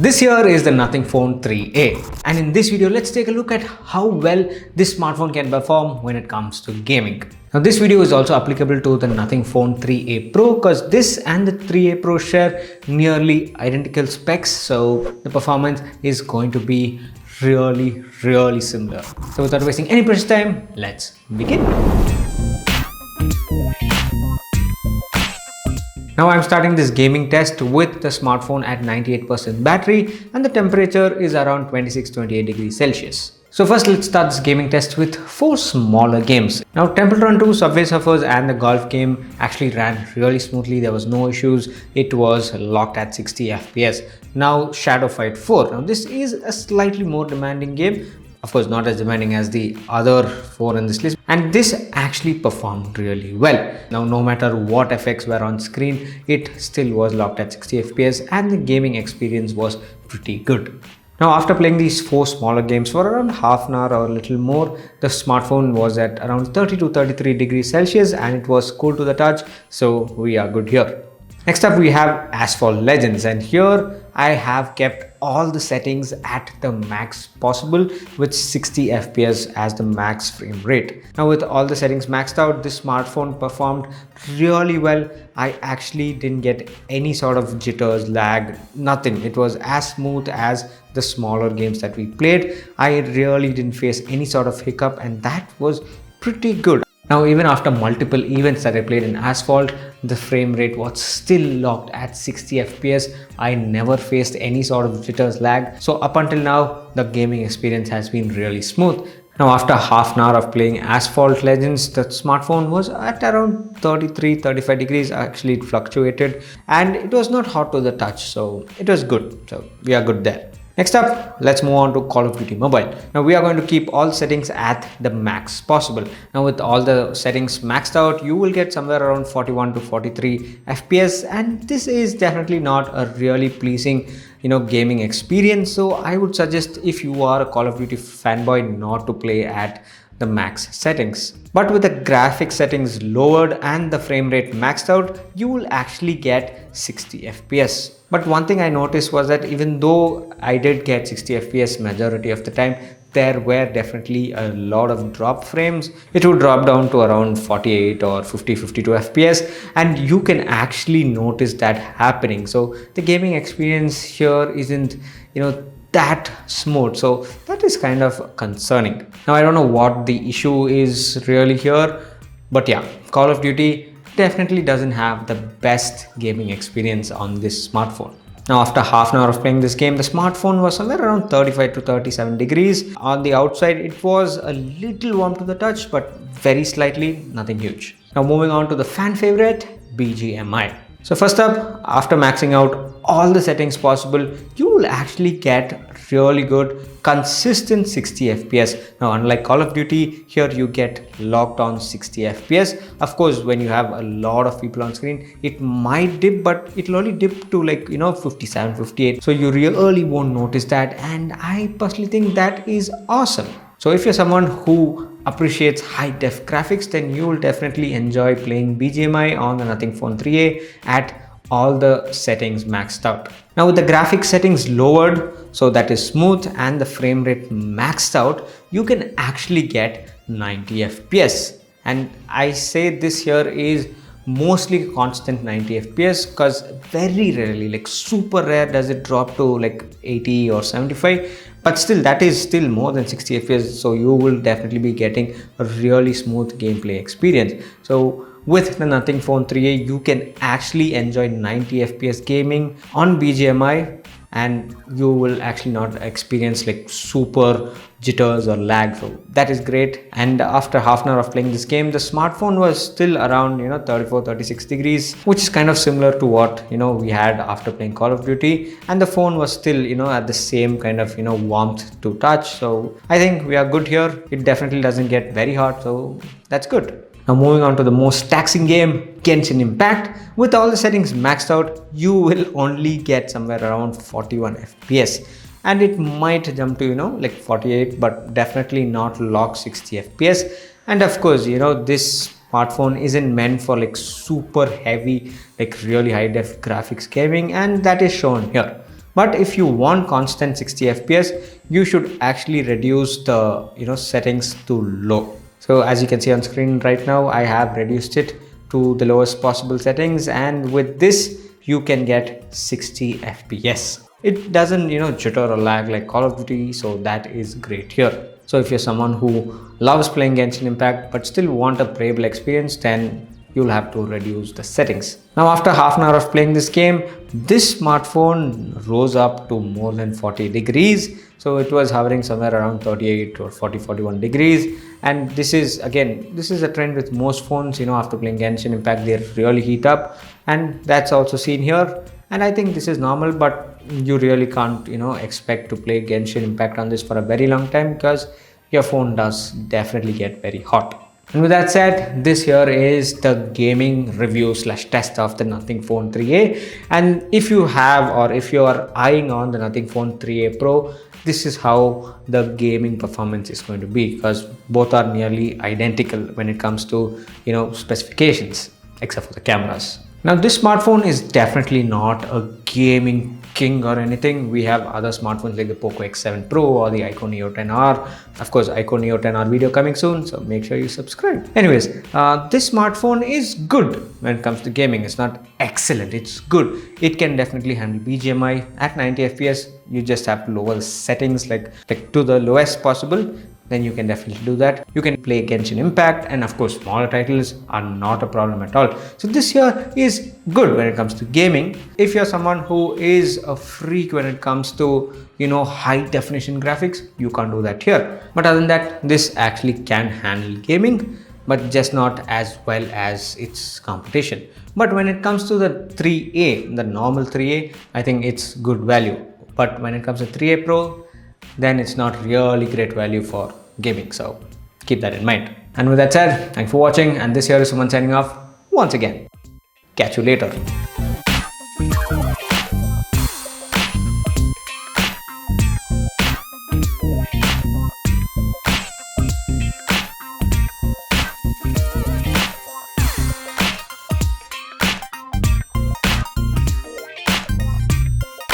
This here is the Nothing Phone 3A, and in this video let's take a look at how well this smartphone can perform when it comes to gaming. Now this video is also applicable to the Nothing Phone 3A Pro because this and the 3A Pro share nearly identical specs, so the performance is going to be really similar. So without wasting any precious time, let's begin. Now I'm starting this gaming test with the smartphone at 98% battery and the temperature is around 26-28 degrees Celsius. So first let's start this gaming test with 4 smaller games. Now Temple Run 2, Subway Surfers and the golf game actually ran really smoothly. There was no issues. It was locked at 60 FPS. Now Shadow Fight 4. Now this is a slightly more demanding game. Of course, not as demanding as the other 4 in this list, and this actually performed really well. Now, no matter what effects were on screen, it still was locked at 60 FPS and the gaming experience was pretty good. Now, after playing these 4 smaller games for around half an hour or a little more, the smartphone was at around 30 to 33 degrees Celsius and it was cool to the touch, so we are good here. Next up we have Asphalt Legends, and here I have kept all the settings at the max possible with 60 FPS as the max frame rate. Now with all the settings maxed out, this smartphone performed really well. I actually didn't get any sort of jitters, lag, nothing. It was as smooth as the smaller games that we played. I really didn't face any sort of hiccup and that was pretty good. Now even after multiple events that I played in Asphalt, the frame rate was still locked at 60 FPS. I never faced any sort of jitters, lag. So up until now, the gaming experience has been really smooth. Now after half an hour of playing Asphalt Legends, the smartphone was at around 33-35 degrees. Actually it fluctuated and it was not hot to the touch, so it was good. So we are good there. Next up, let's move on to Call of Duty Mobile. Now we are going to keep all settings at the max possible. Now with all the settings maxed out, you will get somewhere around 41 to 43 FPS, and this is definitely not a really pleasing gaming experience. So I would suggest, if you are a Call of Duty fanboy, not to play at the max settings. But with the graphics settings lowered and the frame rate maxed out, you will actually get 60 FPS. But one thing I noticed was that even though I did get 60 FPS majority of the time, there were definitely a lot of drop frames. It would drop down to around 48 or 50-52 FPS, and you can actually notice that happening. So the gaming experience here isn't that smooth, so that is kind of concerning. Now I don't know what the issue is really here, but yeah, Call of Duty definitely doesn't have the best gaming experience on this smartphone. Now after half an hour of playing this game, the smartphone was somewhere around 35 to 37 degrees. On the outside it was a little warm to the touch, but very slightly, nothing huge. Now moving on to the fan favorite, BGMI. So first up, after maxing out all the settings possible, you will actually get really good consistent 60 FPS. Now unlike Call of Duty, here you get locked on 60 FPS. Of course, when you have a lot of people on screen, it might dip, but it'll only dip to 57, 58. So you really won't notice that, and I personally think that is awesome. So if you're someone who appreciates high def graphics, then you will definitely enjoy playing BGMI on the Nothing Phone 3A at all the settings maxed out. Now with the graphics settings lowered, so that is smooth, and the frame rate maxed out, you can actually get 90 FPS. And I say this here is mostly constant 90 FPS because very rarely, super rare, does it drop to 80 or 75. But still, that is still more than 60 FPS, so you will definitely be getting a really smooth gameplay experience. So with the Nothing Phone 3A, you can actually enjoy 90 FPS gaming on BGMI, and you will actually not experience super jitters or lag, so that is great. And after half an hour of playing this game, the smartphone was still around 34-36 degrees, which is kind of similar to what we had after playing Call of Duty, and the phone was still at the same kind of warmth to touch. So I think we are good here. It definitely doesn't get very hot, so that's good. Now moving on to the most taxing game, Genshin Impact. With all the settings maxed out, you will only get somewhere around 41 FPS, and it might jump to 48, but definitely not lock 60 FPS. And of course, this smartphone isn't meant for super heavy, really high def graphics gaming, and that is shown here. But if you want constant 60 fps, you should actually reduce the settings to low. So as you can see on screen right now, I have reduced it to the lowest possible settings, and with this you can get 60 fps. It doesn't jitter or lag like Call of Duty, so that is great here. So if you're someone who loves playing Genshin Impact but still want a playable experience, then you'll have to reduce the settings. Now after half an hour of playing this game, this smartphone rose up to more than 40 degrees. So it was hovering somewhere around 38 or 41 degrees. And this is a trend with most phones. After playing Genshin Impact, they really heat up, and that's also seen here. And I think this is normal, but you really can't expect to play Genshin Impact on this for a very long time, because your phone does definitely get very hot. And with that said, this here is the gaming review / test of the Nothing Phone 3a. And if you have, or if you are eyeing on the Nothing Phone 3a Pro, this is how the gaming performance is going to be, because both are nearly identical when it comes to specifications, except for the cameras. Now this smartphone is definitely not a gaming king or anything. We have other smartphones like the Poco X7 Pro or the iQOO Neo 10R. Of course, iQOO Neo 10R video coming soon, so make sure you subscribe. Anyways, this smartphone is good when it comes to gaming. It's not excellent, it's good. It can definitely handle BGMI at 90 fps. You just have to lower the settings like to the lowest possible. Then you can definitely do that. You can play Genshin Impact, and of course smaller titles are not a problem at all. So this here is good when it comes to gaming. If you're someone who is a freak when it comes to high definition graphics, you can't do that here. But other than that, this actually can handle gaming, but just not as well as its competition. But when it comes to the 3A, the normal 3A, I think it's good value. But when it comes to 3A Pro, then it's not really great value for gaming, so keep that in mind. And with that said, thanks for watching, and this here is Suman signing off once again. Catch you later.